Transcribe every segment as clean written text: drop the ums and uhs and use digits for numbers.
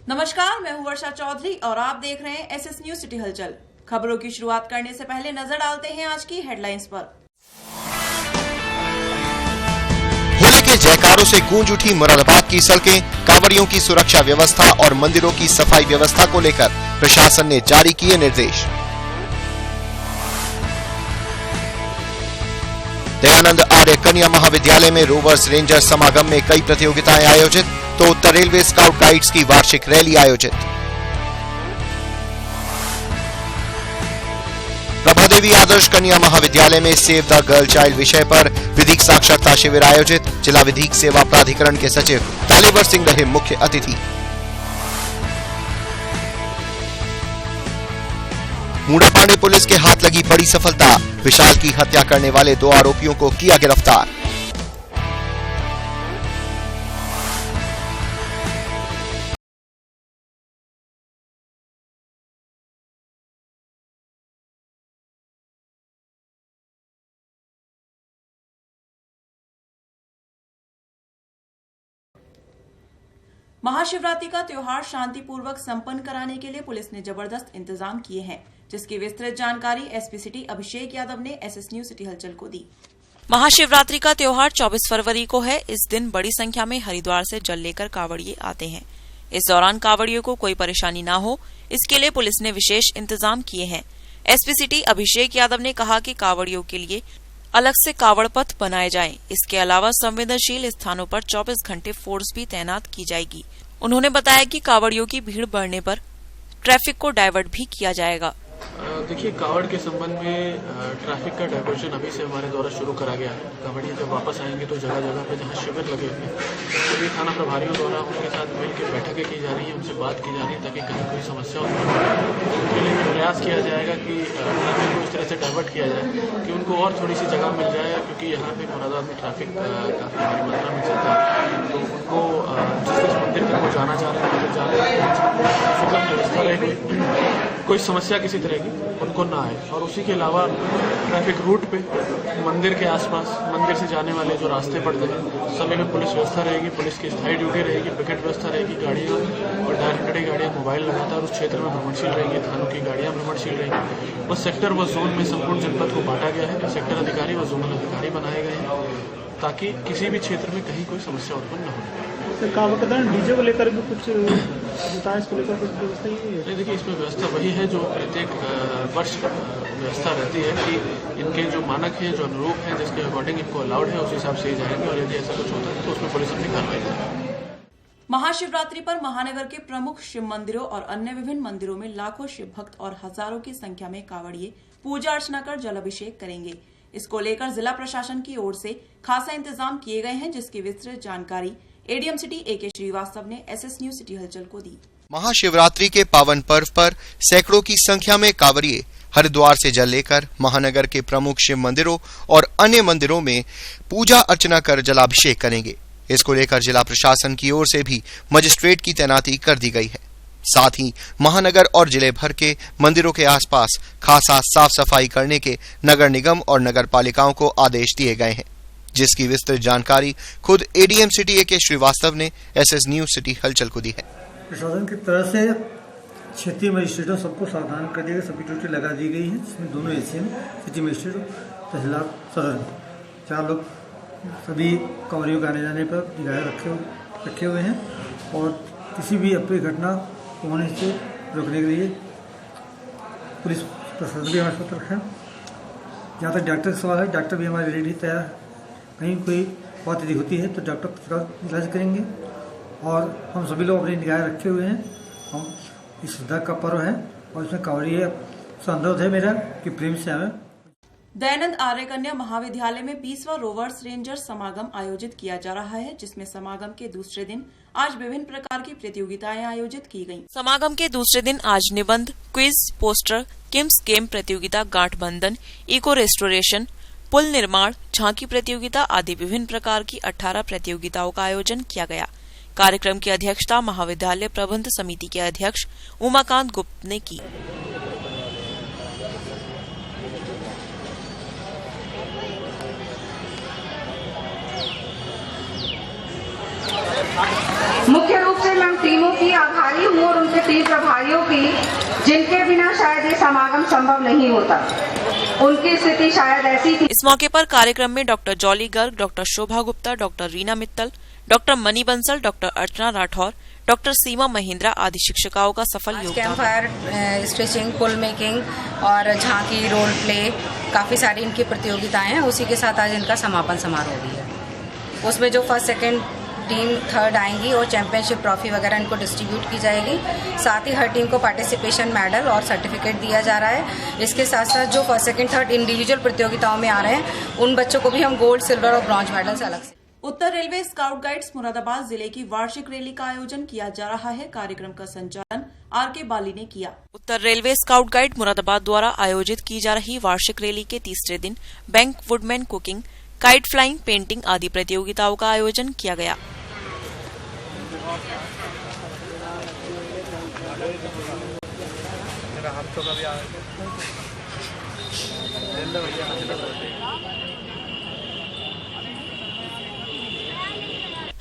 नमस्कार, मैं हूं वर्षा चौधरी और आप देख रहे हैं एसएस न्यूज सिटी हलचल। खबरों की शुरुआत करने से पहले नजर डालते हैं आज की हेडलाइंस पर। होली के जयकारों से गूंज उठी मुरादाबाद की सड़कें। कांवड़ियों की सुरक्षा व्यवस्था और मंदिरों की सफाई व्यवस्था को लेकर प्रशासन ने जारी किए निर्देश। दयानंद आर्य कन्या महाविद्यालय में रोवर्स रेंजर समागम में कई प्रतियोगिताएं आयोजित, तो उत्तर रेलवे स्काउट गाइड्स की वार्षिक रैली आयोजित। प्रभादेवी आदर्श कन्या महाविद्यालय में सेव द गर्ल चाइल्ड विषय पर विधिक साक्षरता शिविर आयोजित। जिला विधिक सेवा प्राधिकरण के सचिव तालेवर सिंह रहे मुख्य अतिथि। मूडापानी पुलिस के हाथ लगी बड़ी सफलता। विशाल की हत्या करने वाले 2 आरोपियों को किया गिरफ्तार। महाशिवरात्रि का त्योहार शांतिपूर्वक संपन्न कराने के लिए पुलिस ने जबरदस्त इंतजाम किए हैं, जिसकी विस्तृत जानकारी एसपी सिटी अभिषेक यादव ने एसएस न्यूज सिटी हलचल को दी। महाशिवरात्रि का त्योहार 24 फरवरी को है। इस दिन बड़ी संख्या में हरिद्वार से जल लेकर कांवड़िए आते हैं। इस दौरान कांवड़ियों को कोई परेशानी न हो, इसके लिए पुलिस ने विशेष इंतजाम किए हैं। एसपी सिटी अभिषेक यादव ने कहा कि कांवड़ियों के लिए अलग से कांवड़ पथ बनाए जाएं। इसके अलावा संवेदनशील स्थानों पर 24 घंटे फोर्स भी तैनात की जाएगी। उन्होंने बताया कि कांवड़ियों की भीड़ बढ़ने पर ट्रैफिक को डायवर्ट भी किया जाएगा। देखिए, कांवड़ के संबंध में ट्रैफिक का डायवर्जन अभी से हमारे द्वारा शुरू करा गया है। कांवड़िया जब वापस आएंगे तो जगह जगह पे जहाँ शिविर लगे हुए हैं, सभी थाना प्रभारियों द्वारा उनके साथ मिलकर बैठकें की जा रही हैं, उनसे बात की जा रही है ताकि कहीं कोई समस्या हो। उसके लिए प्रयास किया जाएगा कि ट्रैफिक को इस तरह से डायवर्ट किया जाए कि उनको और थोड़ी सी जगह मिल जाए, क्योंकि यहाँ पे मुरादाबाद में ट्रैफिक काफी बड़ी मात्रा में चलता है। तो उनको जिस मंदिर तक वो जाना चाह रहे हैं, जाने सुगम व्यवस्था रहेगी, कोई समस्या किसी तरह की उनको ना आए। और उसी के अलावा ट्रैफिक रूट पे मंदिर के आसपास, मंदिर से जाने वाले जो रास्ते पड़ते हैं, सभी में पुलिस व्यवस्था रहेगी, पुलिस की स्थायी ड्यूटी रहेगी, पिकेट व्यवस्था रहेगी, गाड़ियाँ और डायरेक्टरी गाड़ियाँ मोबाइल लगातार उस क्षेत्र में भ्रमणशील रहेंगी, थानों की गाड़ियाँ भ्रमणशील रहेंगी। वो सेक्टर व जोन में संपूर्ण जनपद को बांटा गया है। सेक्टर अधिकारी व जोनल अधिकारी बनाए गए हैं ताकि किसी भी क्षेत्र में कहीं कोई समस्या उत्पन्न न हो। डीजे को लेकर भी कुछ इसको लेकर कुछ व्यवस्था ही है? देखिए, इसमें व्यवस्था वही है जो प्रत्येक वर्ष व्यवस्था रहती है कि इनके जो मानक हैं, जो अनुरूप हैं, जिसके अकॉर्डिंग इनको अलाउड है, उस हिसाब से ही जाएंगे। और यदि ऐसा कुछ होता है तो उसमें पुलिस अपनी कार्रवाई करेगी। महाशिवरात्रि पर महानगर के प्रमुख शिव मंदिरों और अन्य विभिन्न मंदिरों में लाखों शिव भक्त और हजारों की संख्या में कांवड़िए पूजा अर्चना कर जल अभिषेक करेंगे। इसको लेकर जिला प्रशासन की ओर से खासा इंतजाम किए गए हैं, जिसकी विस्तृत जानकारी एडीएम सिटी AK श्रीवास्तव ने एसएस न्यूज सिटी हलचल को दी। महाशिवरात्रि के पावन पर्व पर सैकड़ों की संख्या में कांवड़िए हरिद्वार से जल लेकर महानगर के प्रमुख शिव मंदिरों और अन्य मंदिरों में पूजा अर्चना कर जलाभिषेक करेंगे। इसको लेकर जिला प्रशासन की ओर से भी मजिस्ट्रेट की तैनाती कर दी गई है। साथ ही महानगर और जिले भर के मंदिरों के आसपास खासा साफ सफाई करने के नगर निगम और नगर पालिकाओं को आदेश दिए गए हैं, जिसकी विस्तृत जानकारी खुद एडीएम सिटी AK श्रीवास्तव ने एसएस न्यूज सिटी हलचल को दी है। प्रशासन की तरफ से क्षेत्रीय मजिस्ट्रेटों सबको सावधान कर दिया गया, सभी ड्यूटी लगा दी गई है, जिसमें दोनों एसएम, सिटी मजिस्ट्रेट, तहसीलदार, सदर 4 लोग सभी कांवड़ियों के आने जाने पर निगाह रखे हुए हैं और किसी भी अप्रिय घटना होने से रोकने के लिए पुलिस प्रशासन भी हमारे साथ रखा है। जहाँ तक डॉक्टर का सवाल है, डॉक्टर भी हमारे रेडी तैयार है। कहीं कोई बात यदि होती है तो डॉक्टर तुरंत इलाज करेंगे और हम सभी लोग अपनी निगाह रखे हुए हैं। हम इस श्रद्धा का पर्व है और इसमें कांवड़िए से अनुरोध है मेरा कि प्रेम से आए। दयानंद आर्य कन्या महाविद्यालय में 20वां रोवर्स रेंजर समागम आयोजित किया जा रहा है, जिसमें समागम के दूसरे दिन आज विभिन्न प्रकार की प्रतियोगिताएं आयोजित की गयी। समागम के दूसरे दिन आज निबंध, क्विज, पोस्टर, किम्स गेम प्रतियोगिता, गांठबंधन, इको रेस्टोरेशन, पुल निर्माण, झांकी प्रतियोगिता आदि विभिन्न प्रकार की 18 प्रतियोगिताओं का आयोजन किया गया। कार्यक्रम की अध्यक्षता महाविद्यालय प्रबंध समिति के अध्यक्ष उमाकांत गुप्त ने की। मुख्य रूप से मैं टीमों की आभारी हूँ थी जिनके बिना शायद ये समागम संभव नहीं होता। उनकी स्थिति शायद ऐसी थी। इस मौके पर कार्यक्रम में doctor Jolly Garg, doctor Shobha Gupta, doctor Reena Mittal, doctor Mani Bansal, doctor Archana Rathore, doctor Seema Mahindra आदि शिक्षिकाओं का सफल योगदान। कैंप फायर, स्टिचिंग, पुल मेकिंग और झांकी, रोल प्ले, काफी सारी इनकी प्रतियोगिताएं हैं। उसी के साथ आज इनका समापन समारोह भी है। उसमें जो फर्स्ट, सेकंड टीम, थर्ड आएंगी और चैंपियनशिप ट्रॉफी वगैरह इनको डिस्ट्रीब्यूट की जाएगी। साथ ही हर टीम को पार्टिसिपेशन मेडल और सर्टिफिकेट दिया जा रहा है। इसके साथ साथ जो फर्स्ट, सेकंड, थर्ड इंडिविजुअल प्रतियोगिताओं में आ रहे हैं उन बच्चों को भी हम गोल्ड, सिल्वर और ब्रॉन्ज मेडल से अलग से। उत्तर रेलवे स्काउट गाइड्स मुरादाबाद जिले की वार्षिक रैली का आयोजन किया जा रहा है। कार्यक्रम का संचालन आर.के. बाली ने किया। उत्तर रेलवे स्काउट गाइड मुरादाबाद द्वारा आयोजित की जा रही वार्षिक रैली के तीसरे दिन bank, woodman cooking, kite flying, painting आदि प्रतियोगिताओं का आयोजन किया गया।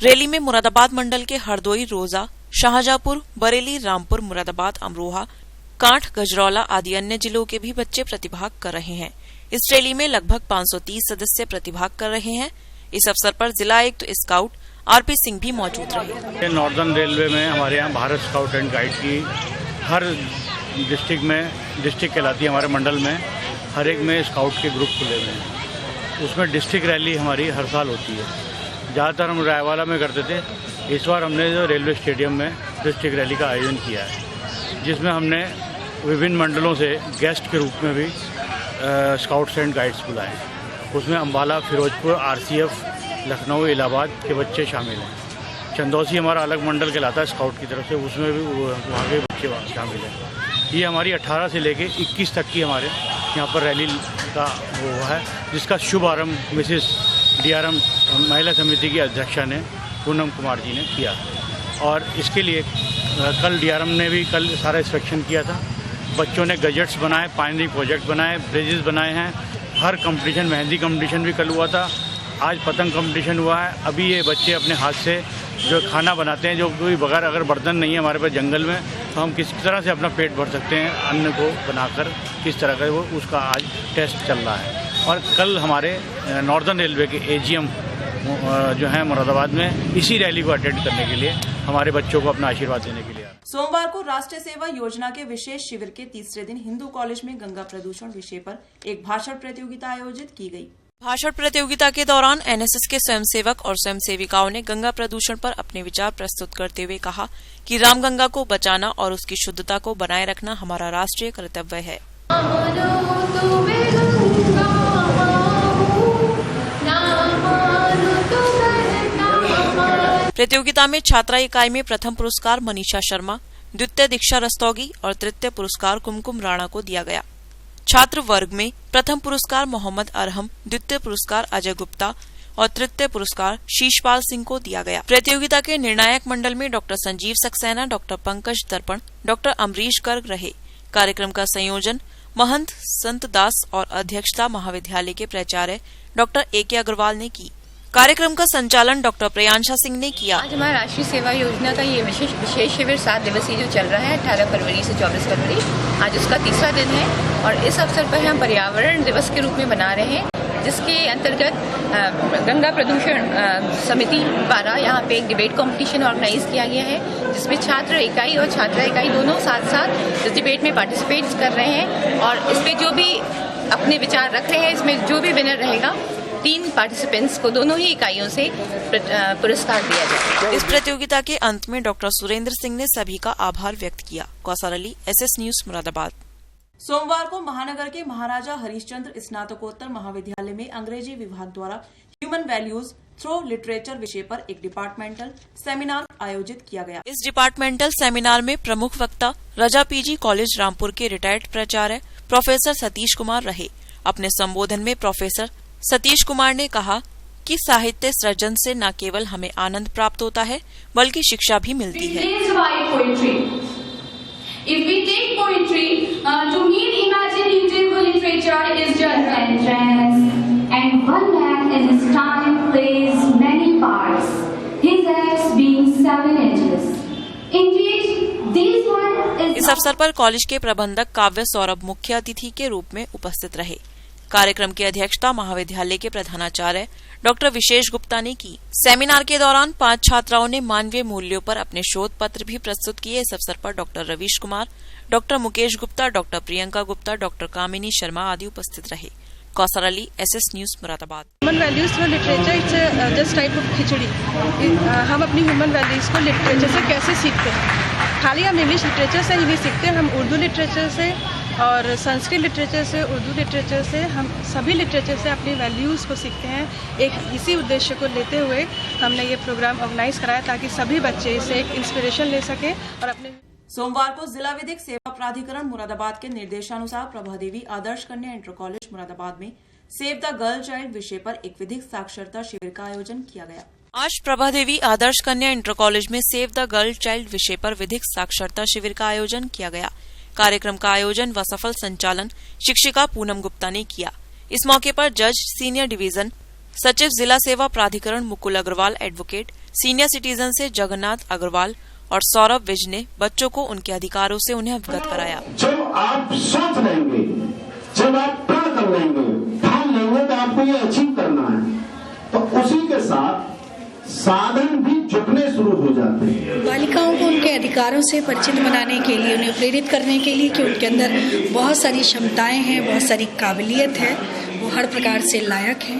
रैली में मुरादाबाद मंडल के हरदोई, रोजा, शाहजहांपुर, बरेली, रामपुर, मुरादाबाद, अमरोहा, कांठ, गजरौला आदि अन्य जिलों के भी बच्चे प्रतिभाग कर रहे हैं। इस रैली में लगभग 530 सदस्य प्रतिभाग कर रहे हैं। इस अवसर पर जिला आयुक्त स्काउट आर.पी. सिंह भी मौजूद रहे। नॉर्दर्न रेलवे में हमारे यहाँ भारत स्काउट एंड गाइड की हर डिस्ट्रिक्ट में, डिस्ट्रिक्ट कहलाती है हमारे मंडल में, हर एक में स्काउट के ग्रुप खुले हुए हैं। उसमें डिस्ट्रिक्ट रैली हमारी हर साल होती है। ज़्यादातर हम रायवाला में करते थे। इस बार हमने जो रेलवे स्टेडियम में डिस्ट्रिक्ट रैली का आयोजन किया है, जिसमें हमने विभिन्न मंडलों से गेस्ट के रूप में भी स्काउट्स एंड गाइड्स बुलाए। उसमें अम्बाला, फिरोजपुर, आरसीएफ, लखनऊ, इलाहाबाद के बच्चे शामिल हैं। चंदौसी हमारा अलग मंडल कहलाता है स्काउट की तरफ से, उसमें भी वहाँ के बच्चे शामिल हैं। ये हमारी 18 से लेके 21 तक की हमारे यहाँ पर रैली का वो है, जिसका शुभ आरम्भ मिसेस DRM महिला समिति की अध्यक्षा ने, पूनम कुमार जी ने किया। और इसके लिए कल DRM ने भी कल सारा इंस्पेक्शन किया था। बच्चों ने गजेट्स बनाए, पायनिंग प्रोजेक्ट बनाए, ब्रिजेस बनाए हैं। हर कंपटीशन, मेहंदी कंपटीशन भी कल हुआ था। आज पतंग कंपटीशन हुआ है। अभी ये बच्चे अपने हाथ से जो खाना बनाते हैं, जो कोई बगैर अगर बर्तन नहीं है हमारे पास जंगल में, तो हम किस तरह से अपना पेट भर सकते हैं अन्न को बनाकर, किस तरह का वो उसका आज टेस्ट चल रहा है। और कल हमारे नॉर्दर्न रेलवे के AGM जो है मुरादाबाद में इसी रैली को अटेंड करने के लिए हमारे बच्चों को अपना आशीर्वाद देने के लिए। सोमवार को राष्ट्रीय सेवा योजना के विशेष शिविर के तीसरे दिन हिंदू कॉलेज में गंगा प्रदूषण विषय पर एक भाषण प्रतियोगिता आयोजित की गई। भाषण प्रतियोगिता के दौरान NSS के स्वयंसेवक और स्वयंसेविकाओं ने गंगा प्रदूषण पर अपने विचार प्रस्तुत करते हुए कहा कि रामगंगा को बचाना और उसकी शुद्धता को बनाए रखना हमारा राष्ट्रीय कर्तव्य है। प्रतियोगिता में छात्रा इकाई में प्रथम पुरस्कार मनीषा शर्मा, द्वितीय दीक्षा रस्तोगी और तृतीय पुरस्कार कुमकुम राणा को दिया गया। छात्र वर्ग में प्रथम पुरस्कार मोहम्मद अरहम, द्वितीय पुरस्कार अजय गुप्ता और तृतीय पुरस्कार शीशपाल सिंह को दिया गया। प्रतियोगिता के निर्णायक मंडल में डॉक्टर संजीव सक्सेना, डॉक्टर पंकज दर्पण, डॉक्टर अमरीश गर्ग रहे। कार्यक्रम का संयोजन महंत संत दास और अध्यक्षता महाविद्यालय के प्राचार्य डॉक्टर A.K. अग्रवाल ने की। कार्यक्रम का संचालन डॉक्टर प्रियांशा सिंह ने किया। आज हमारा राष्ट्रीय सेवा योजना का ये विशेष शिविर 7 दिवसीय जो चल रहा है 18 फरवरी से 24 फरवरी, आज उसका तीसरा दिन है। और इस अवसर पर हम पर्यावरण दिवस के रूप में मना रहे हैं, जिसके अंतर्गत गंगा प्रदूषण समिति द्वारा यहाँ पे एक डिबेट कंपटीशन ऑर्गेनाइज किया गया है, जिसमें छात्र इकाई और छात्रा इकाई दोनों साथ साथ इस डिबेट में पार्टिसिपेट कर रहे हैं। और इसमें जो भी अपने विचार रख रहे हैं, इसमें जो भी विनर रहेगा 3 पार्टिसिपेंट्स को दोनों ही इकाइयों से पुरस्कार दिया जाएगा। इस प्रतियोगिता के अंत में डॉक्टर सुरेंद्र सिंह ने सभी का आभार व्यक्त किया। Kausar Ali, SS news Moradabad. सोमवार को महानगर के महाराजा हरिश्चंद्र स्नातकोत्तर महाविद्यालय में अंग्रेजी विभाग द्वारा ह्यूमन वैल्यूज थ्रू लिटरेचर विषय पर एक डिपार्टमेंटल सेमिनार आयोजित किया गया। इस डिपार्टमेंटल सेमिनार में प्रमुख वक्ता रजा PG कॉलेज रामपुर के रिटायर्ड प्राचार्य प्रोफेसर सतीश कुमार रहे। अपने संबोधन में प्रोफेसर सतीश कुमार ने कहा कि साहित्य सृजन से न केवल हमें आनंद प्राप्त होता है, बल्कि शिक्षा भी मिलती है। If we take poetry, to mean imaginative literature is genre entrance, and one man in his time plays many parts, his acts being 7 edges. Indeed, this one is इस अवसर पर कॉलेज के प्रबंधक काव्य सौरभ मुख्य अतिथि के रूप में उपस्थित रहे। कार्यक्रम की अध्यक्षता महाविद्यालय के प्रधानाचार्य डॉक्टर विशेष गुप्ता ने की। सेमिनार के दौरान 5 छात्राओं ने मानवीय मूल्यों पर अपने शोध पत्र भी प्रस्तुत किए। इस अवसर पर doctor Ravish Kumar, doctor Mukesh Gupta, doctor Priyanka Gupta, doctor Kamini Sharma आदि उपस्थित रहे। Kausar Ali, SS news, Moradabad. Human values through literature it's just type of khichdi. हम अपनी ह्यूमन वैल्यूज को लिटरेचर से कैसे सीखते हैं? खाली हम इंग्लिश लिटरेचर से ही नहीं सीखते, हम उर्दू लिटरेचर से और संस्कृत लिटरेचर से, उर्दू लिटरेचर से, हम सभी लिटरेचर से अपनी वैल्यूज़ को सीखते हैं। एक इसी उद्देश्य को लेते हुए हमने ये प्रोग्राम ऑर्गेनाइज कराया ताकि सभी बच्चे इससे एक इंस्पिरेशन ले सकें और अपने। सोमवार को जिला विधिक सेवा प्राधिकरण मुरादाबाद के निर्देशानुसार प्रभादेवी आदर्श कन्या इंटर कॉलेज मुरादाबाद में सेव द गर्ल चाइल्ड विषय पर एक विधिक साक्षरता शिविर का आयोजन किया गया। आज प्रभादेवी आदर्श कन्या इंटर कॉलेज में सेव द गर्ल चाइल्ड विषय पर विधिक साक्षरता शिविर का आयोजन किया गया। कार्यक्रम का आयोजन व सफल संचालन शिक्षिका पूनम गुप्ता ने किया। इस मौके पर जज, सीनियर डिवीजन सचिव जिला सेवा प्राधिकरण Mukul Agarwal, advocate, senior citizen से जगन्नाथ अग्रवाल और सौरभ विज ने बच्चों को उनके अधिकारों से उन्हें अवगत कराया। जब आप सोच लेंगे, जब आप प्रण कर लेंगे, ठान लेंगे तो आपको ये अचीव करना है, तो उसी के साथ साधन भी जुटने शुरू हो जाते हैं। बालिकाओं को उनके अधिकारों से परिचित बनाने के लिए, उन्हें प्रेरित करने के लिए कि उनके अंदर बहुत सारी क्षमताएं हैं, बहुत सारी काबिलियत है, वो हर प्रकार से लायक हैं,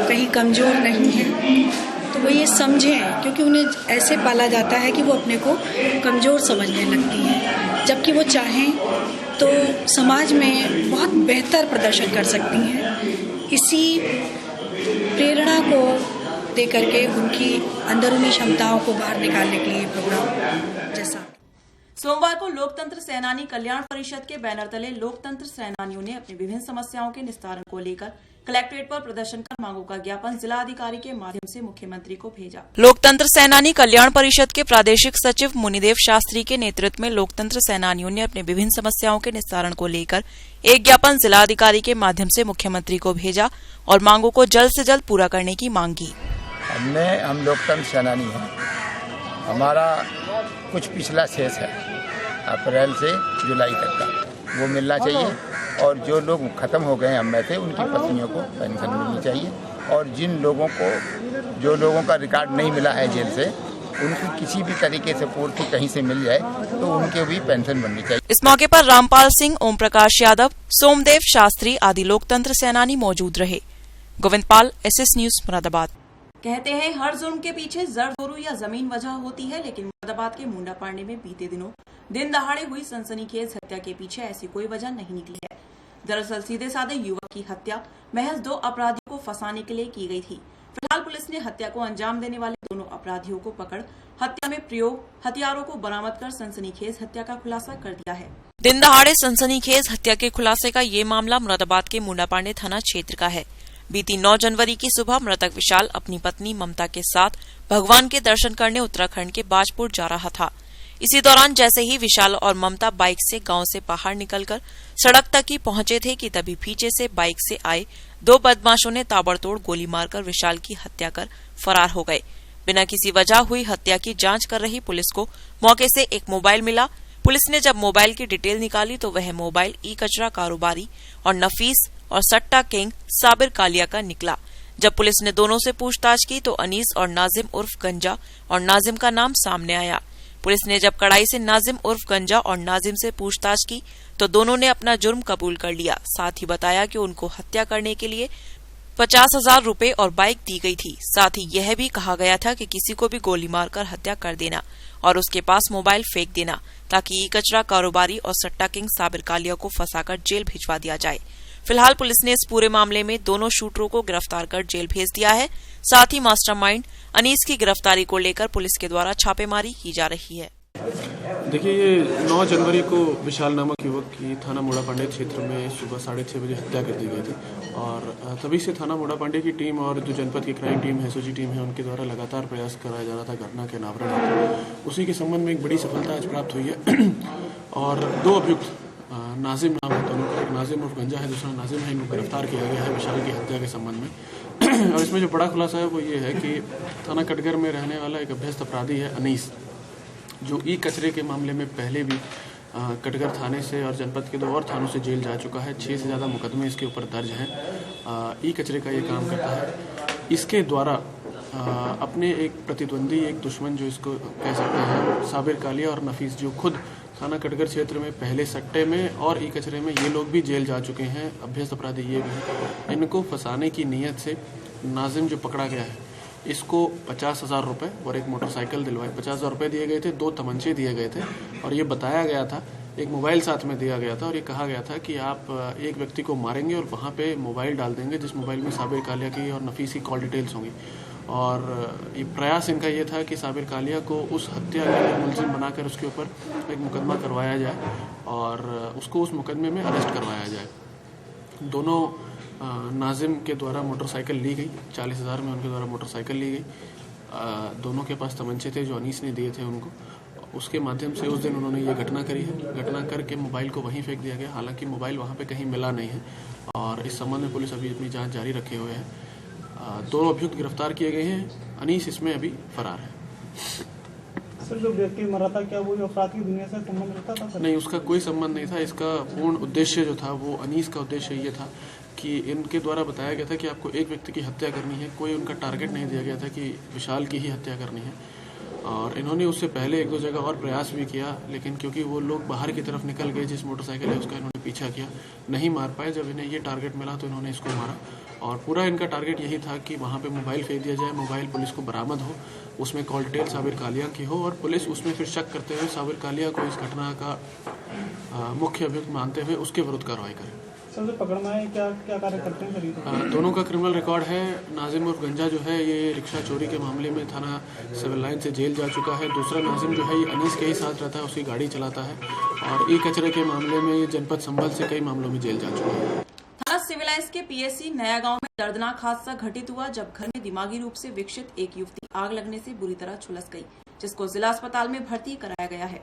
कहीं कमजोर नहीं हैं, तो वो ये समझें, क्योंकि उन्हें ऐसे पाला जाता है कि वो अपने को कमजोर समझने लगती हैं, जबकि वो चाहें तो समाज में बहुत बेहतर प्रदर्शन कर सकती हैं। इसी प्रेरणा को दे करके उनकी अंदरूनी क्षमताओं को बाहर निकालने के लिए प्रोग्राम जैसा। सोमवार को लोकतंत्र सेनानी कल्याण परिषद के बैनर तले लोकतंत्र सेनानियों ने अपनी विभिन्न समस्याओं के निस्तारण को लेकर कलेक्ट्रेट पर प्रदर्शन कर मांगों का ज्ञापन जिलाधिकारी के माध्यम से मुख्यमंत्री को भेजा। लोकतंत्र सेनानी कल्याण परिषद के प्रादेशिक सचिव मुनिदेव शास्त्री के नेतृत्व में लोकतंत्र सेनानियों ने अपनी विभिन्न समस्याओं के निस्तारण को लेकर एक ज्ञापन जिलाधिकारी के माध्यम से मुख्यमंत्री को भेजा और मांगों को जल्द से जल्द पूरा करने की मांग की। हम लोकतंत्र सेनानी हैं, हमारा कुछ पिछला शेष है अप्रैल से जुलाई तक का, वो मिलना चाहिए, और जो लोग खत्म हो गए हम में थे उनकी पत्नियों को पेंशन मिलनी चाहिए, और जिन लोगों को, जो लोगों का रिकॉर्ड नहीं मिला है जेल से, उनकी किसी भी तरीके से पूर्ति कहीं से मिल जाए तो उनके भी पेंशन बननी चाहिए। इस मौके पर रामपाल सिंह, ओम प्रकाश यादव, सोमदेव शास्त्री आदि लोकतंत्र सेनानी मौजूद रहे। गोविंद पाल, SS न्यूज, मुरादाबाद। कहते हैं हर जुल्म के पीछे जर जोरू या जमीन वजह होती है, लेकिन मुरादाबाद के मुंडा पांडे में बीते दिनों दिन दहाड़े हुई सनसनीखेज हत्या के पीछे ऐसी कोई वजह नहीं निकली है। दरअसल सीधे साधे युवक की हत्या महज 2 अपराधियों को फंसाने के लिए की गई थी। फिलहाल पुलिस ने हत्या को अंजाम देने वाले दोनों अपराधियों को पकड़ हत्या में प्रयोग हथियारों को बरामद कर सनसनीखेज हत्या का खुलासा कर दिया है। दिन दहाड़े सनसनीखेज हत्या के खुलासे का ये मामला मुरादाबाद के मुंडा पांडे थाना क्षेत्र का है। बीती 9 जनवरी की सुबह मृतक विशाल अपनी पत्नी ममता के साथ भगवान के दर्शन करने उत्तराखंड के बाजपुर जा रहा था। इसी दौरान जैसे ही विशाल और ममता बाइक से गांव से बाहर निकलकर सड़क तक ही पहुंचे थे कि तभी पीछे से बाइक से आए 2 बदमाशों ने ताबड़तोड़ गोली मारकर विशाल की हत्या कर फरार हो गए। बिना किसी वजह हुई हत्या की जांच कर रही पुलिस को मौके से एक मोबाइल मिला। पुलिस ने जब मोबाइल की डिटेल निकाली तो वह मोबाइल ई-कचरा कारोबारी और नफीस और सट्टा किंग साबिर कालिया का निकला। जब पुलिस ने दोनों से पूछताछ की तो अनीस और नाजिम उर्फ गंजा और नाजिम का नाम सामने आया। पुलिस ने जब कड़ाई से नाजिम उर्फ गंजा और नाजिम से पूछताछ की तो दोनों ने अपना जुर्म कबूल कर लिया। साथ ही बताया कि उनको हत्या करने के लिए 50,000 रुपए और बाइक दी गई थी। साथ ही यह भी कहा गया था कि किसी को भी गोली मारकर हत्या कर देना और उसके पास मोबाइल फेंक देना ताकि ई-कचरा कारोबारी और सट्टा किंग साबिर कालिया को फंसाकर जेल भिजवा दिया जाए। फिलहाल पुलिस ने इस पूरे मामले में दोनों शूटरों को गिरफ्तार कर जेल भेज दिया है। साथ ही मास्टरमाइंड अनीस की गिरफ्तारी को लेकर पुलिस के द्वारा छापेमारी की जा रही है। देखिए, ये 9 जनवरी को विशाल नामक युवक की थाना मुंडा पांडे क्षेत्र में सुबह 6:30 बजे हत्या कर दी गई थी और तभी से थाना मुंडा पांडे की टीम और जो जनपद की क्राइम टीम है, एसओजी टीम है, उनके द्वारा लगातार प्रयास कराया जा रहा था घटना के अनावरण। उसी के संबंध में एक बड़ी सफलता आज प्राप्त हुई है और 2 अभियुक्त नाजिम नाम होता है, एक नाजिम उर्फ गंजा है, दूसरा नाजिम है, इनको गिरफ्तार किया गया है विशाल की हत्या के संबंध में। और इसमें जो बड़ा खुलासा है वो ये है कि थाना कटघर में रहने वाला एक अभ्यस्त अपराधी है अनीस, जो ई-कचरे के मामले में पहले भी कटघर थाने से और जनपद के 2 और थानों से जेल जा चुका है। 6 से ज़्यादा मुकदमे इसके ऊपर दर्ज हैं। ई कचरे का ये काम करता है। इसके द्वारा अपने एक प्रतिद्वंदी, एक दुश्मन जो इसको कह सकते हैं, साबिर कालिया और नफीस, जो खुद थाना कटघर क्षेत्र में पहले सट्टे में और ई कचरे में ये लोग भी जेल जा चुके हैं, अभ्यस्त अपराधी ये भी हैं। इनको फंसाने की नीयत से नाजिम जो पकड़ा गया है, इसको 50,000 रुपये और एक मोटरसाइकिल दिलवाई। 50,000 रुपये दिए गए थे, 2 तमंचे दिए गए थे और ये बताया गया था, एक मोबाइल साथ में दिया गया था और ये कहा गया था कि आप एक व्यक्ति को मारेंगे और वहाँ पे मोबाइल डाल देंगे जिस मोबाइल में साबिर कालिया की और नफीस की कॉल डिटेल्स होंगी। और ये प्रयास इनका ये था कि साबिर कालिया को उस हत्या के मुलजिम बनाकर उसके ऊपर एक मुकदमा करवाया जाए और उसको उस मुकदमे में अरेस्ट करवाया जाए। दोनों नाजिम के द्वारा मोटरसाइकिल ली गई, 40,000 में उनके द्वारा मोटरसाइकिल ली गई। दोनों के पास तमंचे थे जो अनीस ने दिए थे उनको। उसके माध्यम से उस दिन उन्होंने ये घटना करी है। घटना करके मोबाइल को वहीं फेंक दिया गया, हालांकि मोबाइल वहाँ पे कहीं मिला नहीं है और इस संबंध में पुलिस अभी अपनी जांच जारी रखे हुए है। 2 अभियुक्त गिरफ्तार किए गए हैं। अनीस इसमें अभी फरार है। सर, जो व्यक्ति मरा था क्या वो अपराध की दुनिया से संबंध रखता था? नहीं, उसका कोई संबंध नहीं था। इसका पूर्ण उद्देश्य जो था वो अनीस का उद्देश्य ये था कि इनके द्वारा बताया गया था कि आपको एक व्यक्ति की हत्या करनी है। कोई उनका टारगेट नहीं दिया गया था कि विशाल की ही हत्या करनी है और इन्होंने उससे पहले 1-2 जगह और प्रयास भी किया, लेकिन क्योंकि वो लोग बाहर की तरफ निकल गए, जिस मोटरसाइकिल है उसका इन्होंने पीछा किया, नहीं मार पाए। जब इन्हें ये टारगेट मिला तो इन्होंने इसको मारा और पूरा इनका टारगेट यही था कि वहाँ पे मोबाइल फेंक दिया जाए, मोबाइल पुलिस को बरामद हो, उसमें कॉल डिटेल साबिर कालिया की हो और पुलिस उसमें फिर शक करते हुए साबिर कालिया को इस घटना का मुख्य अभियुक्त मानते हुए उसके विरुद्ध कार्रवाई करे। सर, जो पकड़ में आए क्या कार्य करते हैं? दोनों का क्रिमिनल रिकॉर्ड है। नाजिम उर्फ गंजा जो है ये रिक्शा चोरी के मामले में थाना सिविल लाइन से जेल जा चुका है। दूसरा नाजिम जो है ये अनीस के ही साथ रहता है, उसकी गाड़ी चलाता है और ई कचरे के मामले में ये जनपद संभल से कई मामलों में जेल जा चुका है। थाना सिविल लाइंस के पीएससी नया गांव में दर्दनाक हादसा घटित हुआ जब घर में दिमागी रूप से विकसित एक युवती आग लगने से बुरी तरह झुलस गई, जिसको जिला अस्पताल में भर्ती कराया गया है।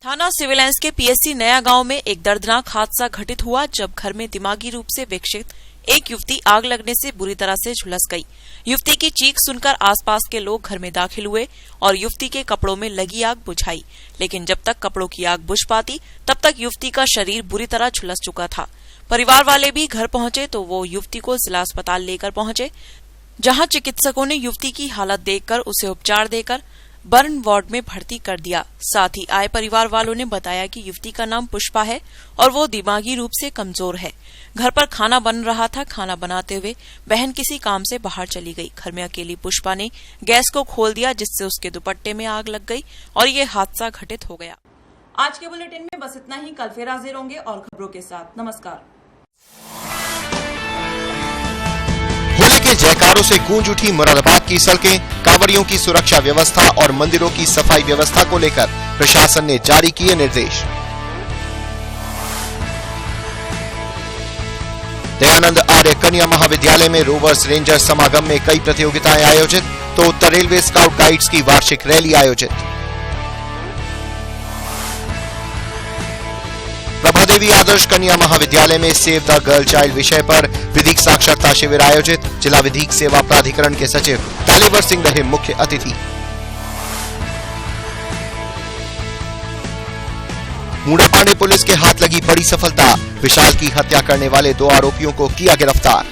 थाना सिविल लाइंस के पीएससी नया गांव में एक दर्दनाक हादसा घटित हुआ जब घर में दिमागी रूप से विकसित एक युवती आग लगने से बुरी तरह से झुलस गई। युवती की चीख सुनकर आसपास के लोग घर में दाखिल हुए और युवती के कपड़ों में लगी आग बुझाई, लेकिन जब तक कपड़ों की आग बुझ पाती तब तक युवती का शरीर बुरी तरह झुलस चुका था। परिवार वाले भी घर पहुंचे तो वो युवती को जिला अस्पताल लेकर पहुंचे, जहां चिकित्सकों ने युवती की हालत देखकर उसे उपचार देकर बर्न वार्ड में भर्ती कर दिया। साथ ही आए परिवार वालों ने बताया कि युवती का नाम पुष्पा है और वो दिमागी रूप से कमजोर है। घर पर खाना बन रहा था, खाना बनाते हुए बहन किसी काम से बाहर चली गई। घर में अकेली पुष्पा ने गैस को खोल दिया जिससे उसके दुपट्टे में आग लग गई और ये हादसा घटित हो गया। आज के बुलेटिन में बस इतना ही। कल फिर हाजिर होंगे और खबरों के साथ। नमस्कार। होली के जयकारों से गूंज उठी मुरादाबाद की सड़कें। कांवड़ियों की सुरक्षा व्यवस्था और मंदिरों की सफाई व्यवस्था को लेकर प्रशासन ने जारी किए निर्देश। दयानंद आर्य कन्या महाविद्यालय में रोवर्स रेंजर समागम में कई प्रतियोगिताएं आयोजित, तो उत्तर रेलवे स्काउट गाइड्स की वार्षिक रैली आयोजित। प्रभादेवी आदर्श कन्या महाविद्यालय में सेव द गर्ल चाइल्ड विषय पर विधिक साक्षरता शिविर आयोजित। जिला विधिक सेवा प्राधिकरण के सचिव तालेवर सिंह रहे मुख्य अतिथि। मुंडापांडे पुलिस के हाथ लगी बड़ी सफलता। विशाल की हत्या करने वाले 2 आरोपियों को किया गिरफ्तार।